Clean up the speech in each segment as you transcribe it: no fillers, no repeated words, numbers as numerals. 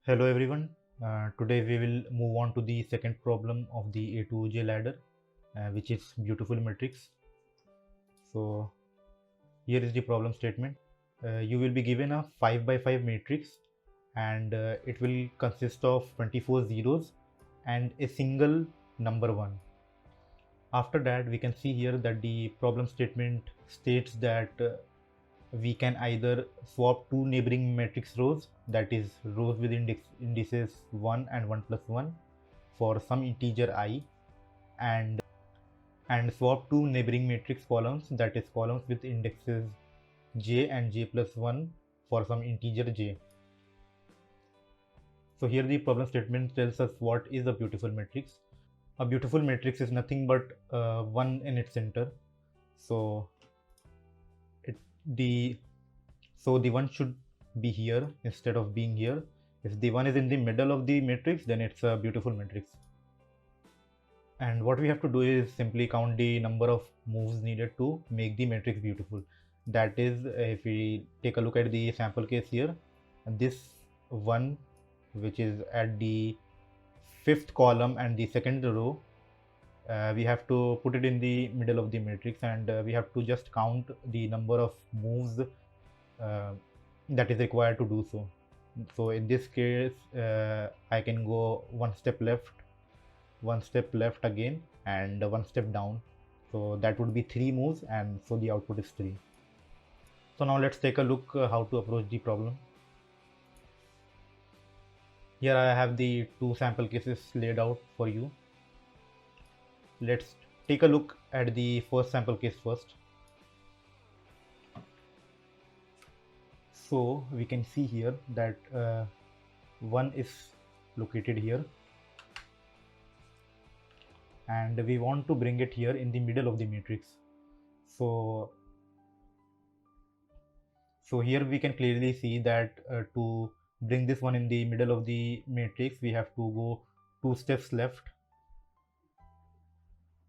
Hello everyone. Today we will move on to the second problem of the A to J ladder, which is beautiful matrix. So here is the problem statement. You will be given a 5 by 5 matrix and it will consist of 24 zeros and a single number 1. After that, we can see here that the problem statement states that we can either swap two neighboring matrix rows, that is rows with indices 1 and 1 plus 1 for some integer I, and swap two neighboring matrix columns, that is columns with indexes j and j plus 1 for some integer j. So here the problem statement tells us what is a beautiful matrix. A beautiful matrix is nothing but 1 in its center. So it the so the 1 should be here instead of being here. If the 1 is in the middle of the matrix, then it's a beautiful matrix. And what we have to do is simply count the number of moves needed to make the matrix beautiful. That is, if we take a look at the sample case here, this 1 which is at the 5th column and the second row, we have to put it in the middle of the matrix, and we have to just count the number of moves that is required to do so. So in this case, I can go one step left again, and one step down. So that would be 3 moves, and so the output is 3. So now let's take a look how to approach the problem. Here I have the two sample cases laid out for you. Let's take a look at the first sample case first. So we can see here that 1 is located here, and we want to bring it here in the middle of the matrix. So here we can clearly see that to bring this one in the middle of the matrix, we have to go 2 steps left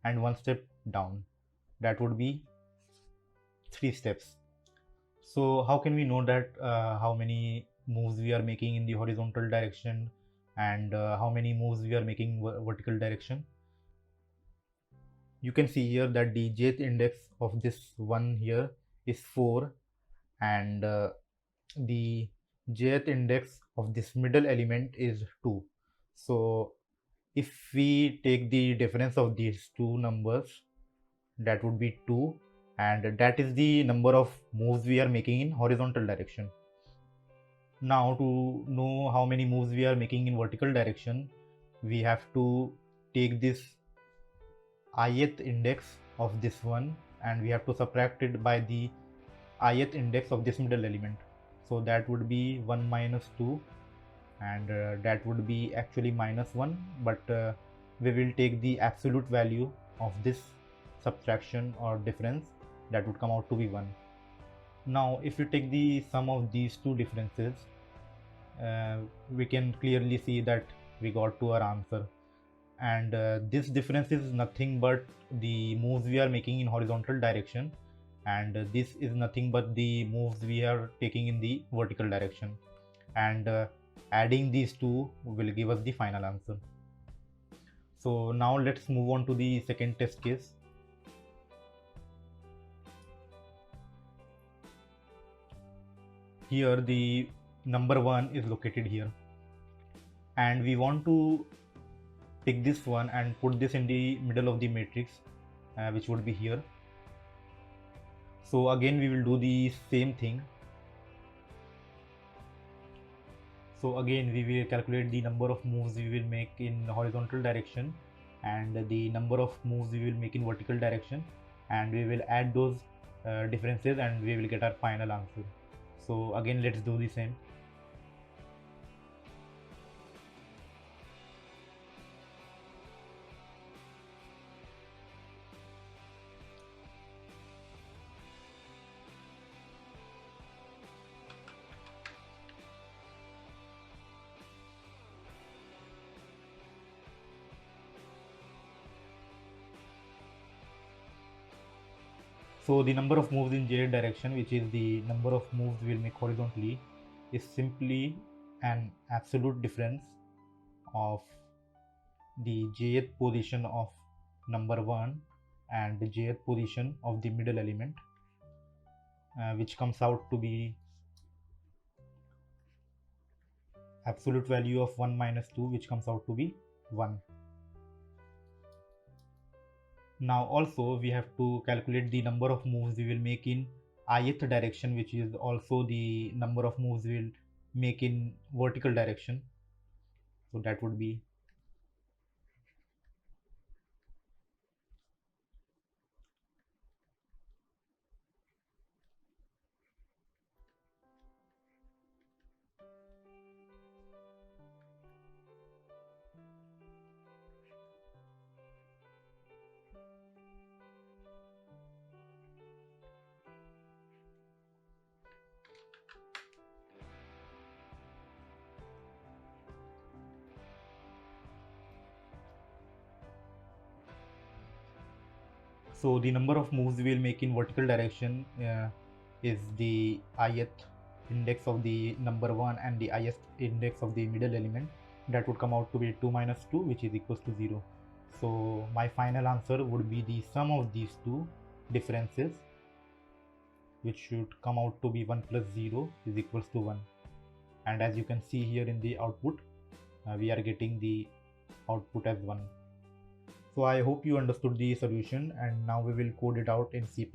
and 1 step down. That would be 3 steps. So how can we know that how many moves we are making in the horizontal direction and how many moves we are making vertical direction? You can see here that the jth index of this one here is 4, and the jth index of this middle element is 2. So if we take the difference of these two numbers, that would be 2, and that is the number of moves we are making in horizontal direction. Now to know how many moves we are making in vertical direction, we have to take this ith index of this one, and we have to subtract it by the ith index of this middle element. So that would be 1 minus 2, and that would be actually minus 1, but we will take the absolute value of this subtraction or difference. That would come out to be 1. Now if you take the sum of these two differences, we can clearly see that we got to our answer, and this difference is nothing but the moves we are making in horizontal direction, and this is nothing but the moves we are taking in the vertical direction, and adding these two will give us the final answer. So now let's move on to the second test case. Here the number 1 is located here, and we want to pick this one and put this in the middle of the matrix, which would be here. So again we will do the same thing. So again we will calculate the number of moves we will make in horizontal direction and the number of moves we will make in vertical direction, and we will add those differences and we will get our final answer. So again let's do the same. So the number of moves in j direction, which is the number of moves we will make horizontally, is simply an absolute difference of the jth position of number 1 and the jth position of the middle element, which comes out to be absolute value of 1 minus 2, which comes out to be 1. Now also we have to calculate the number of moves we will make in ith direction, which is also the number of moves we will make in vertical direction. So that would be so the number of moves we will make in vertical direction is the ith index of the number 1 and the ith index of the middle element. That would come out to be 2 minus 2, which is equals to 0. So my final answer would be the sum of these two differences, which should come out to be 1 plus 0 is equals to 1. And as you can see here in the output, we are getting the output as 1. So I hope you understood the solution, and now we will code it out in C++.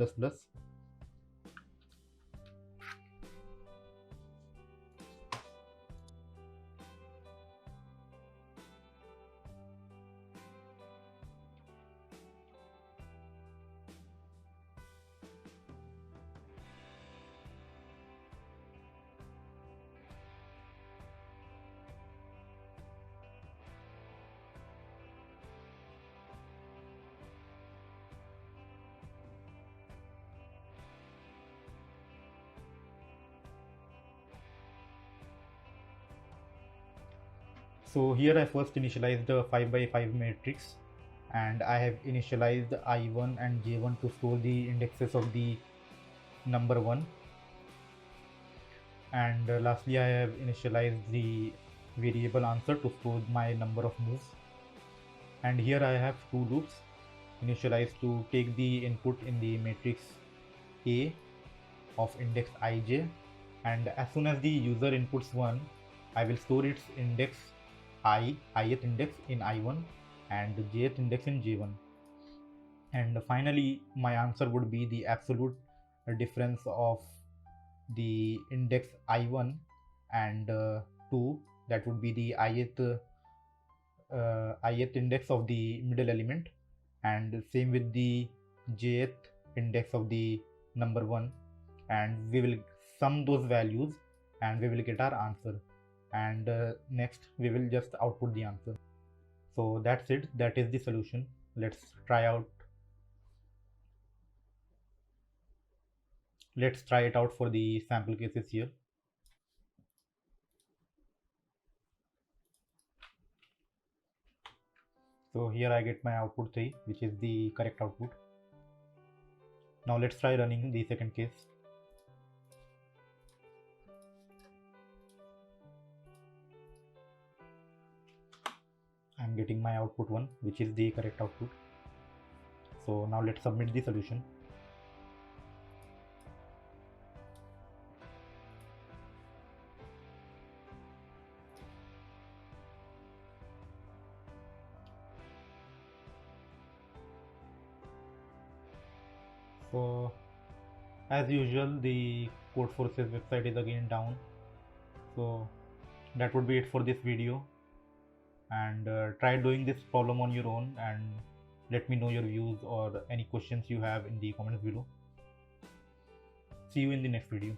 So here I first initialized the 5 by 5 matrix, and I have initialized I1 and J1 to store the indexes of the number 1, and lastly I have initialized the variable answer to store my number of moves. And here I have two loops initialized to take the input in the matrix A of index ij, and as soon as the user inputs 1, I will store its index ith index in I1 and jth index in J1. And finally my answer would be the absolute difference of the index I1 and 2, that would be the ith index of the middle element, and same with the jth index of the number 1, and we will sum those values and we will get our answer, and next we will just output the answer. So that's it, that is the solution. Let's try it out for the sample cases here. So here I get my output 3, which is the correct output. Now let's try running the second case. I'm getting my output 1, which is the correct output. So now let's submit the solution. So as usual, the Codeforces website is again down. So that would be it for this video, and try doing this problem on your own and let me know your views or any questions you have in the comments below. See you in the next video.